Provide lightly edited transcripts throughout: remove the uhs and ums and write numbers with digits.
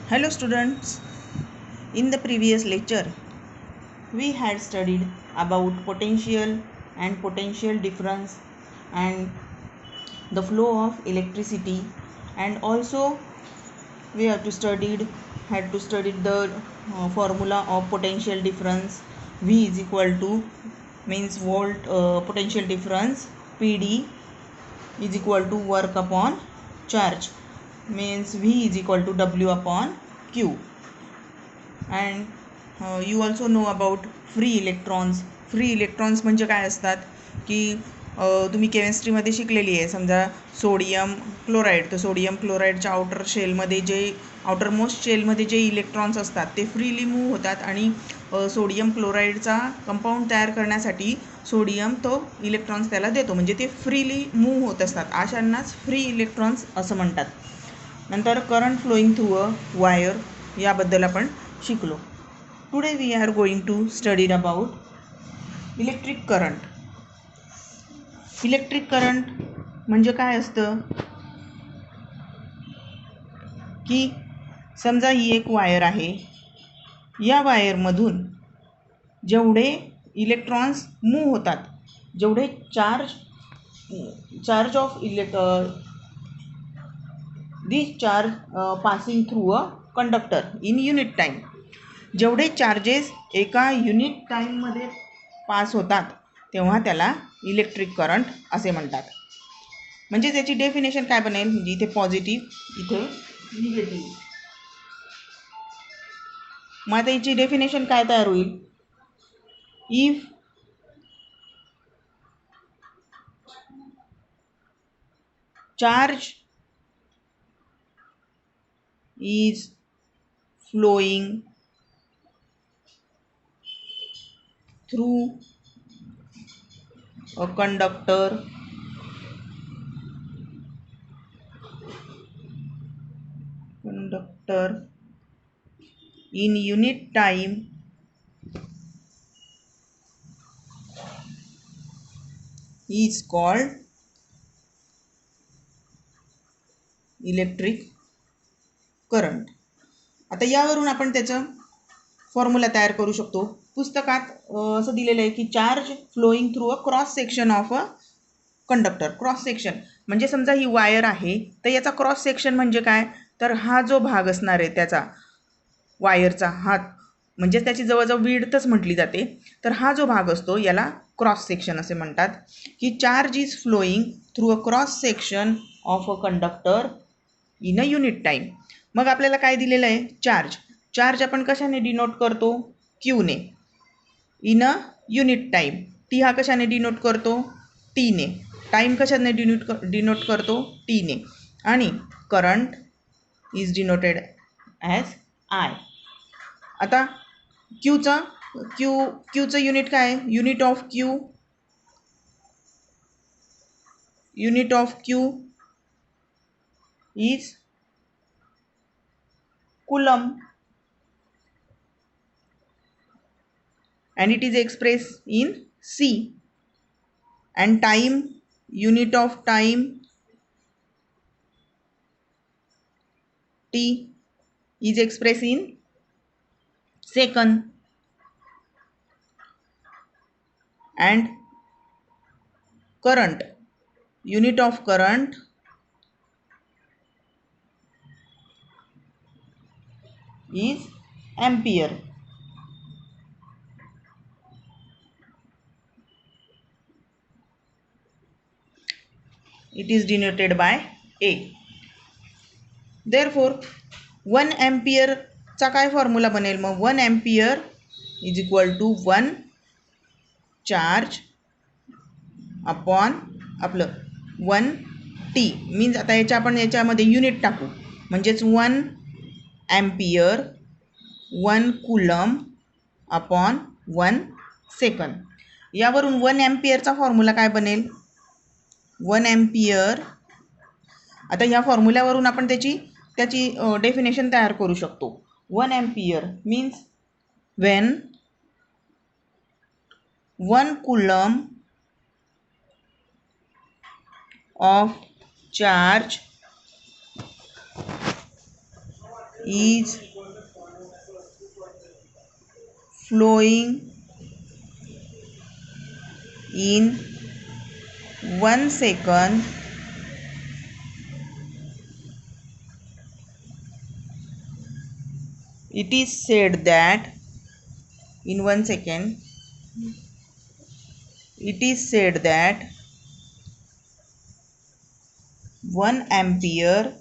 Hello students, in the previous lecture we had studied about potential and potential difference and the flow of electricity, and also we had to study the formula of potential difference. V is equal to means volt potential difference, PD is equal to work upon charge, means V is equal to W upon Q. And you also know about free electrons म्हणजे काय असतात की तुम्ही केमिस्ट्रीमध्ये शिकलेली आहे. समजा sodium chloride, तर sodium क्लोराईडच्या आउटर मोस्ट शेलमध्ये जे इलेक्ट्रॉन्स असतात ते फ्रीली मूव्ह होतात, आणि सोडियम क्लोराईडचा कंपाऊंड तयार करण्यासाठी सोडियम तो इलेक्ट्रॉन्स त्याला देतो, म्हणजे ते फ्रीली मूव्ह होत असतात. अशांनाच फ्री इलेक्ट्रॉन्स असं म्हणतात. नंतर current flowing through a wire याबद्दल आपण शिकलो. Today we are going to study about electric current. Electric current म्हणजे काय असतं की समजा ही एक वायर आहे, या वायरमधून जेवढे इलेक्ट्रॉन्स मूव्ह होतात, जेवढे charge of this charge passing through a conductor in unit time, जेवढे चार्जेस एका युनिट टाईममध्ये पास होतात तेव्हा त्याला इलेक्ट्रिक करंट असे म्हणतात. म्हणजे त्याची डेफिनेशन काय बनेल, म्हणजे इथे पॉझिटिव्ह इथे निगेटिव्ह. मग आता याची डेफिनेशन काय तयार होईल, if charge is flowing through a conductor in unit time is called electric current. आता यावरून आपण त्याचं फॉर्म्युला तयार करू शकतो. पुस्तकात असं दिलेलं आहे की charge flowing through a cross section of a conductor. Cross section म्हणजे समजा ही वायर आहे, तर याचा क्रॉस सेक्शन म्हणजे काय, तर हा जो भाग असणार आहे त्याचा वायरचा हात, म्हणजे त्याची जवळजवळ विड्थच म्हटली जाते, तर हा जो भाग असतो याला क्रॉस सेक्शन असे म्हणतात. की charge is flowing through a cross section of a conductor in a unit time. मग आपल्याला काय दिलेलं आहे, चार्ज आपण कशाने डिनोट करतो, क्यूने. In a unit time, T हा कशाने डिनोट करतो, टीने. टाईम कशाने डिनोट करतो, टीने. आणि current is denoted as I. आता क्यूचं युनिट काय आहे, unit of Q is coulomb, and it is expressed in C. And unit of time T is expressed in second. And current, unit of current is ampere. It is denoted by A. Therefore 1 ampere चा काय formula बनेल, मग 1 ampere is equal to 1 charge upon आपलं 1 T. Means आता आपण याच्यामध्ये unit टाकू, म्हणजेच 1 ampere 1 कुलम अपॉन 1 सेकंद. यावरून 1 ampereचा फॉर्म्युला काय बनेल, 1 ampere. आता ह्या फॉर्म्युल्यावरून आपण त्याची डेफिनेशन तयार करू शकतो. 1 ampere means Wien 1 coulomb of charge is flowing in 1 second it is said that in 1 second it is said that 1 ampere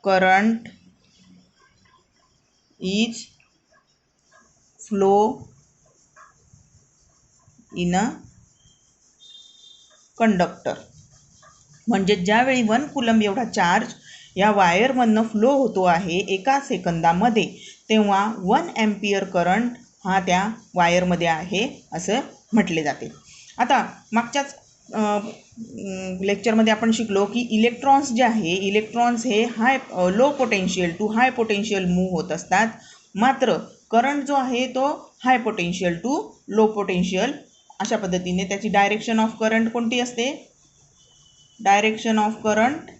current is flow in a conductor. म्हणजे ज्यावेळी 1 कुलम एवढा चार्ज या वायरमधनं फ्लो होतो आहे एका सेकंदामध्ये, तेव्हा 1 ॲम्पियर करंट हा त्या वायरमध्ये आहे असं म्हटले जाते. आता मागच्याच लेक्चरमध्ये आपण शिकलो की इलेक्ट्रॉन्स जे आहे, इलेक्ट्रॉन्स हे low potential to high potential move होत असतात. मात्र करंट जो आहे तो high potential to low potential अशा पद्धतीने त्याची डायरेक्शन ऑफ करंट कोणती असते? Direction of current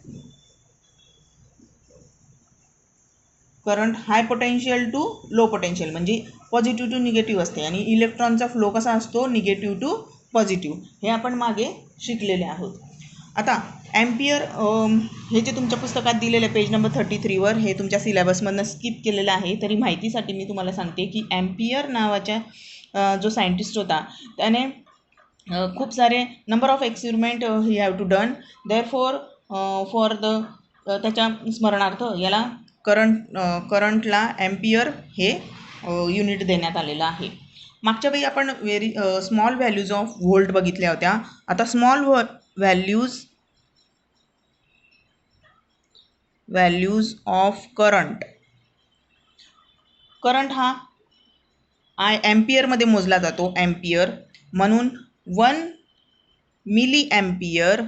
high potential to low potential म्हणजे पॉझिटिव्ह टू निगेटिव्ह असते. आणि इलेक्ट्रॉनचा फ्लो कसा असतो? Negative to positive. हे आपण मागे शिकलेले आहोत. आता ॲम्पियर हे जे तुमच्या पुस्तकात दिलेलं आहे पेज नंबर 33वर, हे तुमच्या सिलेबसमधनं स्किप केलेलं आहे. तरी माहितीसाठी मी तुम्हाला सांगते की ॲम्पियर नावाच्या जो सायंटिस्ट होता त्याने खूप सारे number of experiment he have to done. Therefore for त्याच्या स्मरणार्थ याला करंटला ॲम्पियर हे युनिट देण्यात आलेलं आहे. मागच्या वेळी आपण स्मॉल व्हॅल्यूज ऑफ व्होल्ट बघितल्या होत्या. आता स्मॉल व्हॅल्यूज ऑफ करंट हा ॲम्पियरमध्ये मोजला जातो. ॲम्पियर म्हणून 1 मिली ॲम्पियर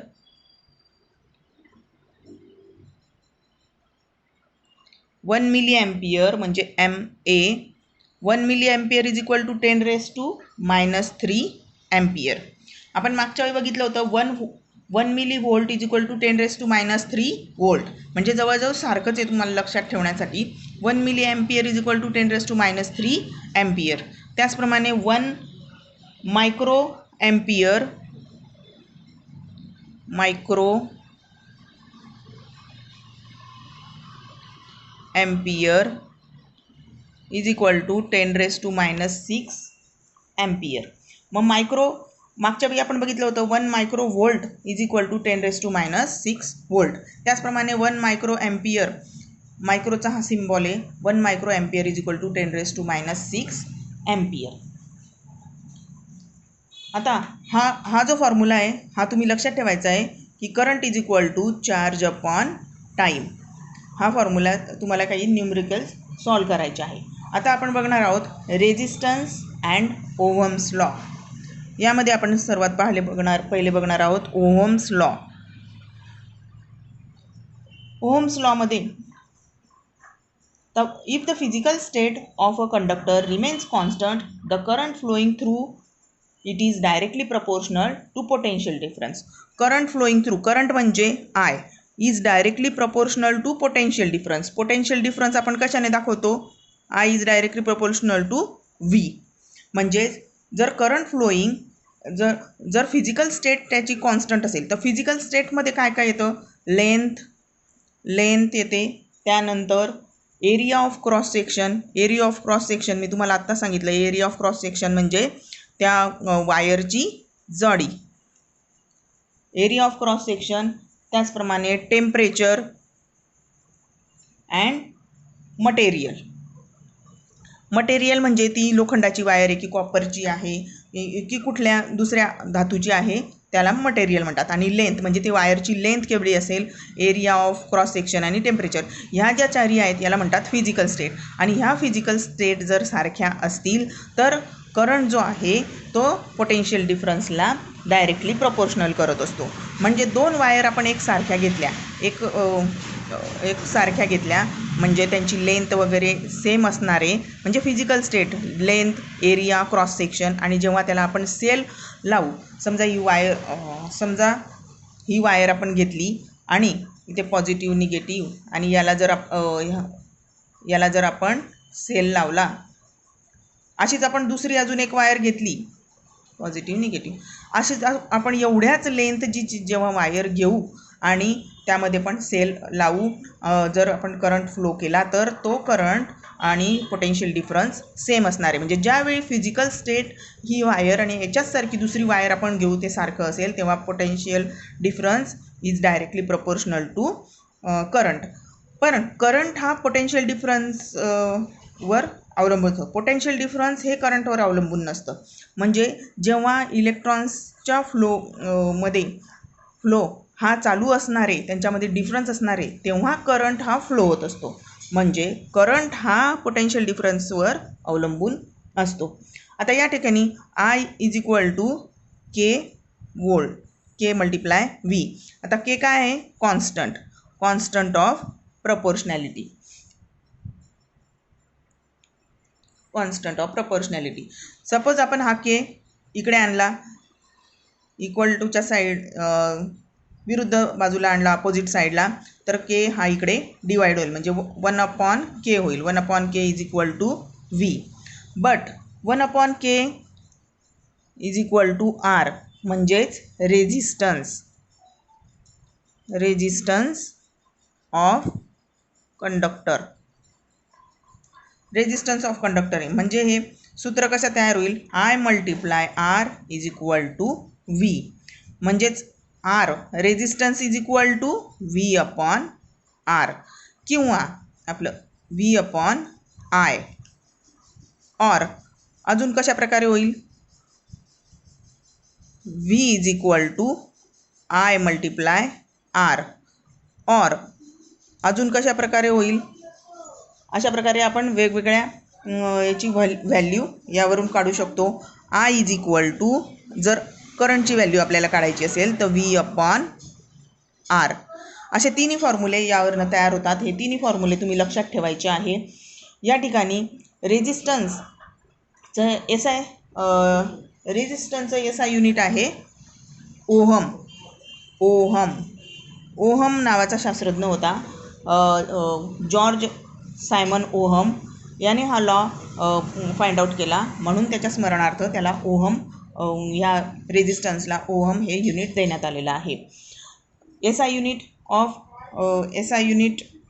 म्हणजे MA. 1 milli ampere is equal to 10⁻³ ampere. आपण मागच्या वेळी बघितलं होतं 1 milli volt is equal to 10⁻³ volt. म्हणजे जवळजवळ सारखंच आहे तुम्हाला लक्षात ठेवण्यासाठी. 1 milli ampere is equal to 10⁻³ ampere. त्याचप्रमाणे 1 micro ampere is equal to 10⁻⁶ ampere. मग मागच्या वेळी आपण बघितलं होतं 1 micro volt is equal to 10⁻⁶ volt. त्याचप्रमाणे 1 मायक्रो ॲम्पियर, मायक्रोचा हा सिम्बॉल आहे, 1 micro ampere is equal to 10⁻⁶ ampere. आता हा जो फॉर्म्युला आहे हा तुम्ही लक्षात ठेवायचा आहे की current is equal to charge upon time. हा फॉर्म्युला तुम्हाला काही न्यूमरिकल्स सॉल्व करायचे आहे. आता आपण बघणार आहोत रेझिस्टन्स अँड ओहम्स लॉ. यामध्ये आपण सर्वात पहिले बघणार आहोत ओहम्स लॉ. ओहम्स लॉमध्ये if the physical state of a conductor remains constant the current flowing through it is directly proportional to potential difference. Current flowing through, current म्हणजे I, is directly proportional to potential difference. Potential difference आपण कशाने दाखवतो? I is directly proportional to V. म्हणजे जर current flowing जर physical state त्याची constant असेल तर फिजिकल स्टेटमध्ये काय काय येतं? लेंथ येते. त्यानंतर एरिया ऑफ क्रॉस सेक्शन मी तुम्हाला आत्ता सांगितलं. एरिया ऑफ क्रॉस सेक्शन म्हणजे त्या वायरची जाडी, एरिया ऑफ क्रॉस सेक्शन. त्याचप्रमाणे टेम्परेचर अँड मटेरियल म्हणजे ती लोखंडाची वायर आहे की कॉपरची आहे की कुठल्या दुसऱ्या धातूची आहे त्याला मटेरियल म्हणतात. आणि लेंथ म्हणजे ती वायरची लेंथ केवढी असेल, एरिया ऑफ क्रॉस सेक्शन आणि टेम्परेचर. ह्या ज्या चारी आहेत याला म्हणतात फिजिकल स्टेट. आणि ह्या फिजिकल स्टेट जर सारख्या असतील तर करंट जो आहे तो पोटेन्शियल डिफरन्सला डायरेक्टली प्रपोर्शनल करत असतो. म्हणजे 2 वायर आपण एक सारख्या घेतल्या म्हणजे त्यांची लेंथ वगैरे सेम असणारे म्हणजे physical state, length, area, cross section. आणि जेव्हा त्याला आपण सेल लावू, समजा ही वायर, समजा ही वायर आपण घेतली आणि इथे पॉझिटिव्ह निगेटिव्ह आणि याला जर आपण सेल लावला, अशीच आपण दुसरी अजून एक वायर घेतली पॉझिटिव्ह निगेटिव्ह, अशीच आपण एवढ्याच लेंथची जेव्हा वायर घेऊ आणि त्यामध्ये पण सेल लावू, जर आपण करंट फ्लो केला तर तो करंट आणि पोटेन्शियल डिफरन्स सेम असणार आहे. म्हणजे ज्यावेळी फिजिकल स्टेट ही वायर आणि ह्याच्याच सारखी दुसरी वायर आपण घेऊ ते सारखं असेल, तेव्हा potential difference is directly proportional to current. पण करंट हा पोटेन्शियल डिफरन्स वर अवलंबून असतो. पोटेन्शियल डिफरन्स हे करंटवर अवलंबून नसतं. म्हणजे जेव्हा इलेक्ट्रॉन्सच्या फ्लो हा चालू असणार आहे, त्यांच्यामध्ये डिफरन्स असणार आहे, तेव्हा करंट हा फ्लो होत असतो. म्हणजे करंट हा पोटेन्शियल डिफरन्सवर अवलंबून असतो. आता या ठिकाणी I is equal to K volt, K multiply V. आता के काय आहे? Constant of proportionality. सपोज आपण हा के इकडे आणला, इक्वल टूच्या विरुद्ध बाजूला आणला, अपोजिट साईडला, तर के हा इकडे डिवाइड होईल. म्हणजे 1/k होईल. 1/k is equal to V. But 1/k is equal to R, म्हणजेच रेजिस्टन्स ऑफ कंडक्टर. आहे. म्हणजे हे सूत्र कसं तयार होईल? I multiply R is equal to V. म्हणजेच R resistance is equal to V upon R, किंवा आपलं व्ही अपॉन आय. और अजून कशा प्रकारे होईल? V is equal to I multiply R. और अजून कशा प्रकारे होईल? अशा प्रकारे आपण वेगवेगळ्या याची व्हॅल्यू यावरून काढू शकतो. I इज इक्वल टू, जर करंटची व्हॅल्यू आपल्याला काढायची असेल तर व्ही अपॉन आर. असे तिन्ही फॉर्म्युले यावरनं तयार होतात. हे तिन्ही फॉर्म्युले तुम्ही लक्षात ठेवायचे आहे. या ठिकाणी रेजिस्टन्सचं SI युनिट आहे ओहम. ओहम नावाचा शास्त्रज्ञ होता, जॉर्ज सायमन ओहम. याने हा लॉ फाइंड आउट केला, म्हणून त्याच्या स्मरणार्थ त्याला ओहम, ह्या रेजिस्टन्सला ओहम हे युनिट देण्यात आलेलं आहे. SI unit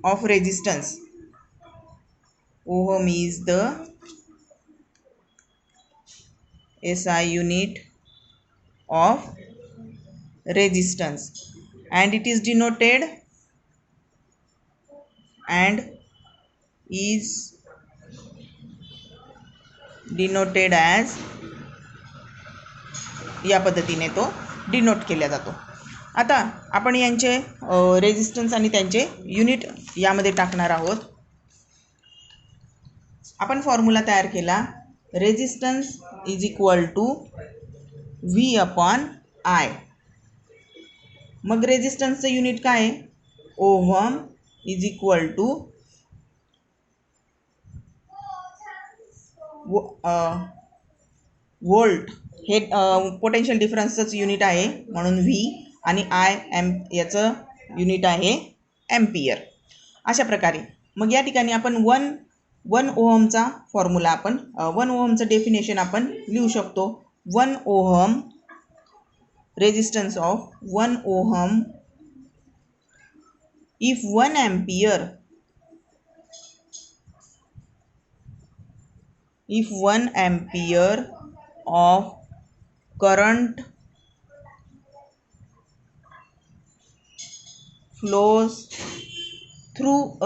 of resistance ohm is the SI unit of resistance, and it is denoted as या पद्धतीने तो डिनोट केला जातो. आता आपण यांचे रेजिस्टन्स आणि त्यांचे युनिट यामध्ये टाकणार आहोत. आपण फॉर्म्युला तयार केला, resistance is equal to V upon I. मग रेजिस्टन्सचं युनिट काय आहे? Ohm is equal to volt. हे पोटेन्शियल डिफरन्सचंच युनिट आहे, म्हणून व्ही, आणि आय याचं युनिट आहे एम्पियर. अशा प्रकारे मग या ठिकाणी आपण वन ओहमचा फॉर्म्युला, आपण 1 ओहमचं डेफिनेशन आपण लिहू शकतो. 1 ohm, resistance of 1 ohm if 1 ampere of current flows through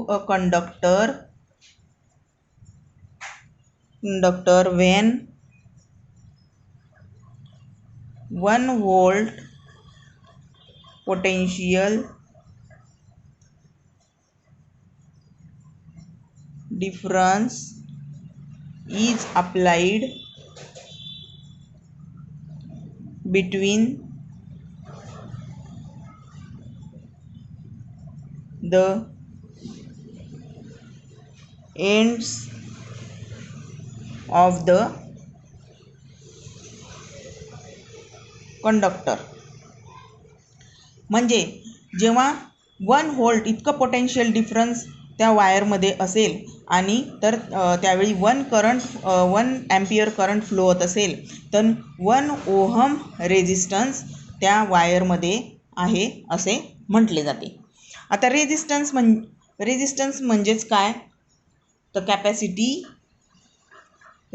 a conductor when 1 volt potential difference is applied between the ends of the conductor. म्हणजे जेव्हा 1 व्होल्ट इतकं पोटेन्शियल डिफरन्स त्या वायरमध्ये असेल आणि तर त्यावेळी 1 ॲम्पियर करंट फ्लो होत असेल तर 1 ओहम रेझिस्टन्स त्या वायरमध्ये आहे असे म्हटले जाते. आता रेझिस्टन्स म्हणजेच काय, तर कॅपॅसिटी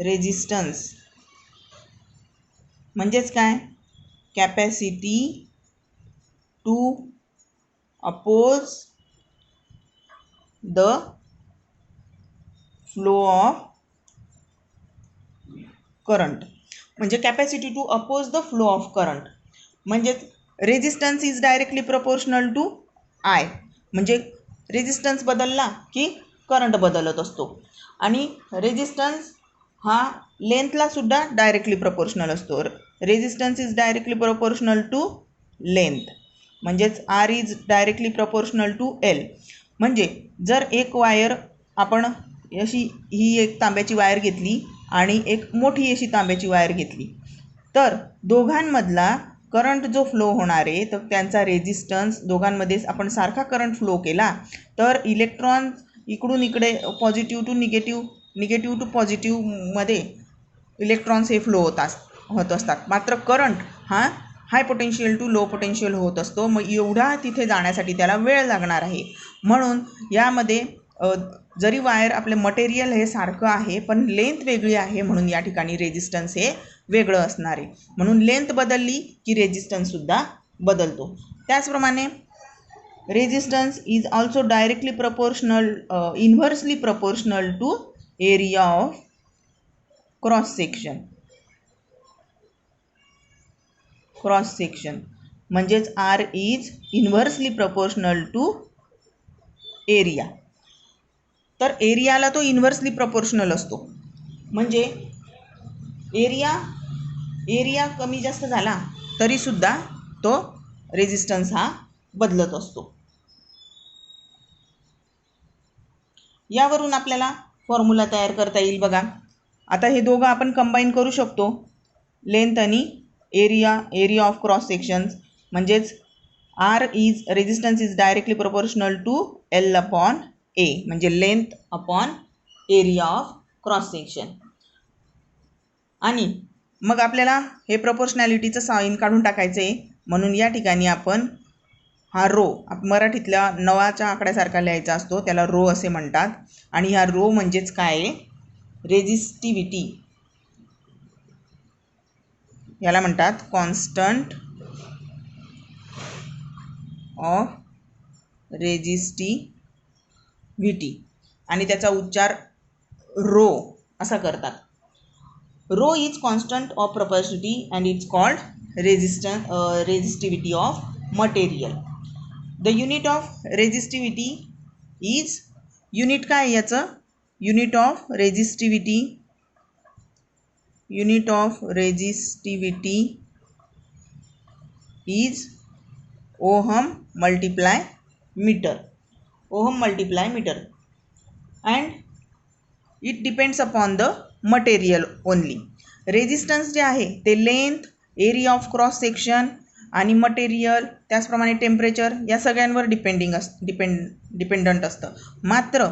रेझिस्टन्स म्हणजेच काय, capacity to oppose the flow of current. म्हणजे capacity to oppose the flow of current म्हणजेच resistance is directly proportional to I. म्हणजे रेझिस्टन्स बदलला की करंट बदलत असतो आणि रेझिस्टन्स हा लेंथला सुद्धा डायरेक्टली प्रपोर्शनल असतो. Resistance is directly proportional to length म्हणजेच R is directly proportional to L. म्हणजे जर एक वायर आपण अशी ही एक तांब्याची वायर घेतली आणि एक मोठी अशी तांब्याची वायर घेतली तर दोघांमधला करंट जो फ्लो होणार आहे तर त्यांचा रेझिस्टन्स दोघांमध्ये आपण सारखा करंट फ्लो केला तर इलेक्ट्रॉन इकडून इकडे पॉझिटिव्ह टू निगेटिव्ह टू पॉझिटिव्हमध्ये इलेक्ट्रॉन्स हे फ्लो होत असतात. मात्र करंट हा high potential to low potential होत असतो. मग एवढा तिथे जाण्यासाठी त्याला वेळ लागणार आहे. म्हणून यामध्ये जरी वायर आपले मटेरियल हे सारखं आहे पण लेंथ वेगळी आहे म्हणून या ठिकाणी रेझिस्टन्स हे वेगळं असणार आहे. म्हणून लेंथ बदलली की रेझिस्टन्ससुद्धा बदलतो. त्याचप्रमाणे resistance is also directly proportional inversely proportional to area of cross section म्हणजेच R is inversely proportional to area. तर एरियाला तो इन्व्हर्सली प्रपोर्शनल असतो. म्हणजे एरिया कमी जास्त झाला तरीसुद्धा तो रेझिस्टन्स हा बदलत असतो. यावरून आपल्याला फॉर्म्युला तयार करता येईल बघा. आता हे दोघं आपण कंबाईन करू शकतो, लेंथ आणि एरिया ऑफ क्रॉस सेक्शन्स. म्हणजेच R is resistance is directly proportional to L upon A म्हणजे length upon area of cross section. आणि मग आपल्याला हे प्रपोर्शनॅलिटीचं साइन काढून टाकायचं आहे. म्हणून या ठिकाणी आपण हा रो मराठीतल्या नवाच्या आकड्यासारखा लिहायचा असतो, त्याला रो असे म्हणतात. आणि ह्या रो म्हणजेच काय आहे, रेझिस्टिव्हिटी. याला म्हणतात कॉन्स्टंट ऑफ रेझिस्टिव्हिटी आणि त्याचा उच्चार रो असा करतात. Rho is constant of property and it's called resistivity of material. The unit of resistivity is, unit काय याचं, unit of resistivity is ohm multiply metre and it depends upon the material only. Resistance जे आहे ते length, area of cross section आणि material त्याचप्रमाणे temperature या सगळ्यांवर dependent असतं. मात्र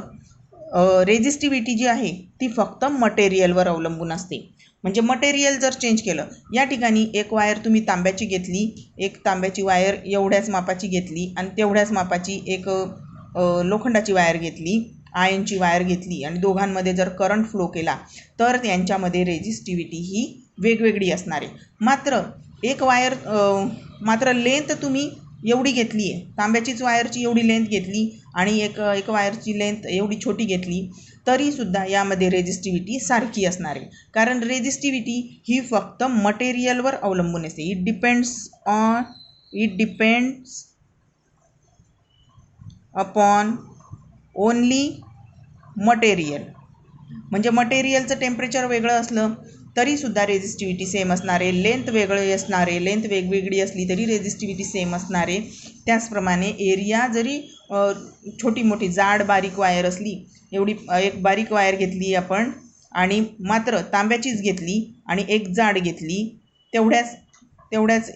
रेझिस्टिव्हिटी जी आहे ती फक्त मटेरियलवर अवलंबून असते. म्हणजे मटेरियल जर चेंज केलं, या ठिकाणी एक वायर तुम्ही तांब्याची घेतली, एक तांब्याची वायर एवढ्याच मापाची घेतली आणि तेवढ्याच मापाची एक लोखंडाची वायर घेतली, आयनची वायर घेतली आणि दोघांमध्ये जर करंट फ्लो केला तर त्यांच्यामध्ये रेझिस्टिव्हिटी ही वेगवेगळी असणार आहे. मात्र लेंथ तुम्ही एवढी घेतली आहे, तांब्याचीच वायरची एवढी लेंथ घेतली आणि एक वायरची लेंथ एवढी छोटी घेतली तरीसुद्धा यामध्ये रेझिस्टिव्हिटी सारखी असणार आहे. कारण रेझिस्टिव्हिटी ही फक्त मटेरियलवर अवलंबून असते. It depends upon only material. म्हणजे मटेरियलचं टेम्परेचर वेगळं असलं तरीसुद्धा रेझिस्टिव्हिटी सेम असणार आहे. लेंथ वेगळी असणार आहे, लेंथ वेगवेगळी असली तरी रेझिस्टिव्हिटी सेम असणार आहे. त्याचप्रमाणे एरिया जरी छोटी मोठी जाड बारीक वायर असली, एवढी एक बारीक वायर घेतली आपण आणि मात्र तांब्याचीच घेतली आणि एक जाड घेतली, तेवढ्याच तेवढ्याच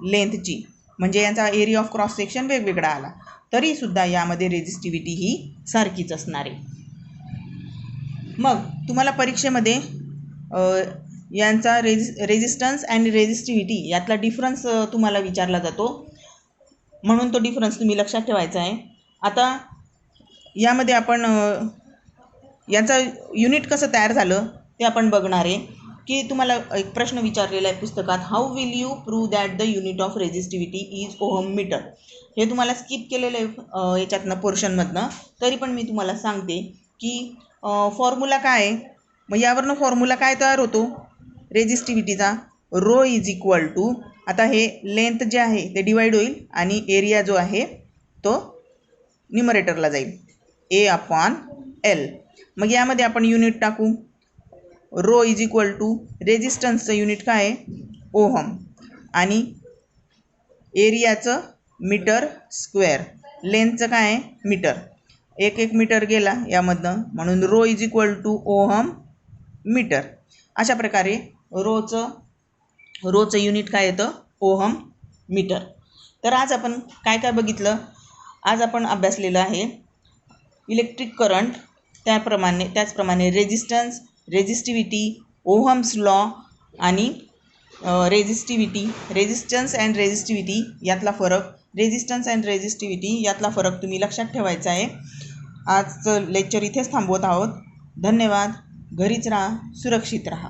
लेंथची, म्हणजे यांचा एरिया ऑफ क्रॉस सेक्शन वेगवेगळा आला, तरीसुद्धा यामध्ये रेझिस्टिव्हिटी ही सारखीच असणार आहे. मग तुम्हाला परीक्षेमध्ये यांचा रेझिस्टन्स अँड रेझिस्टिव्हिटी यातला डिफरन्स तुम्हाला विचारला जातो, म्हणून तो डिफरन्स तुम्ही लक्षात ठेवायचा आहे. आता यामध्ये आपण यांचा युनिट कसं तयार झालं ते आपण बघणार आहे. की तुम्हाला एक प्रश्न विचारलेला आहे पुस्तकात, how will you prove that the unit of resistivity is ohm metre. हे तुम्हाला स्किप केलेलं आहे याच्यातनं पोर्शनमधनं, तरी पण मी तुम्हाला सांगते की फॉर्म्युला काय आहे. मग यावरनं फॉर्म्युला काय तयार होतो रेझिस्टिव्हिटीचा, रो इज इक्वल टू, आता हे लेंथ जे आहे ते डिवाईड होईल आणि एरिया जो आहे तो न्युमरेटरला जाईल, ए अपॉन एल. मग यामध्ये आपण युनिट टाकू, रो इज इक्वल टू रेझिस्टन्सचं युनिट काय आहे ओहम आणि एरियाचं मीटर स्क्वेअर, लेंथचं काय आहे मीटर, एक मीटर गेला यामधनं, म्हणून rho is equal to ohm metre. अशा प्रकारे रोचं युनिट काय येतं ओहम मीटर. तर आज आपण काय काय बघितलं, आज आपण अभ्यासलेलं आहे इलेक्ट्रिक करंट, त्याचप्रमाणे रेझिस्टन्स, रेझिस्टिव्हिटी, ओहम्स लॉ आणि रेझिस्टन्स अँड रेझिस्टिव्हिटी यातला फरक, रेझिस्टन्स अँड रेझिस्टिव्हिटी यातला फरक तुम्ही लक्षात ठेवायचा आहे. आजचं लेक्चर इथेच थांबवत आहोत. धन्यवाद. घरीच राहा, सुरक्षित राहा.